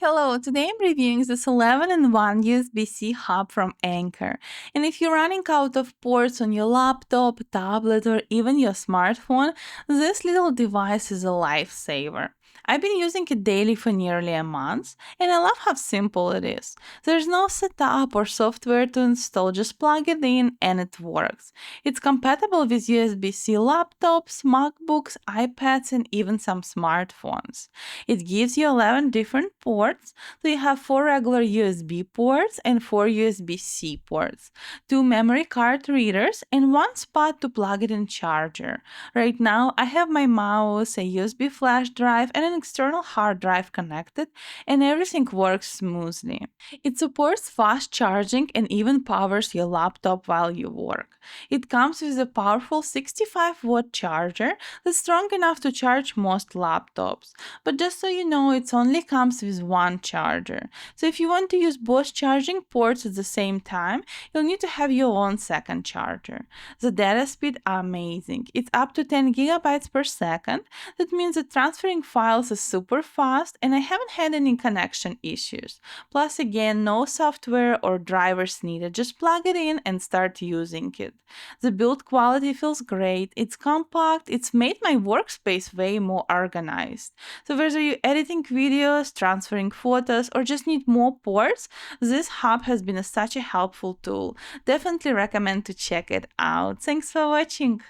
Hello, today I'm reviewing this 11-in-1 USB-C hub from Anker. And if you're running out of ports on your laptop, tablet, or even your smartphone, this little device is a lifesaver. I've been using it daily for nearly a month, and I love how simple it is. There's no setup or software to install, just plug it in and it works. It's compatible with USB-C laptops, MacBooks, iPads, and even some smartphones. It gives you 11 different ports. So you have 4 regular USB ports and 4 USB-C ports, 2 memory card readers, and 1 spot to plug it in charger. Right now, I have my mouse, a USB flash drive, and an external hard drive connected, and everything works smoothly. It supports fast charging and even powers your laptop while you work. It comes with a powerful 65-watt charger that's strong enough to charge most laptops. But just so you know, it only comes with one charger. So if you want to use both charging ports at the same time, you'll need to have your own second charger. The data speed are amazing. It's up to 10 gigabytes per second. That means that transferring files is super fast, and I haven't had any connection issues. Plus, again, no software or drivers needed. Just plug it in and start using it. The build quality feels great. It's compact. It's made my workspace way more organized. So whether you're editing videos, transferring photos, or just need more ports, this hub has been such a helpful tool. Definitely recommend to check it out. Thanks for watching.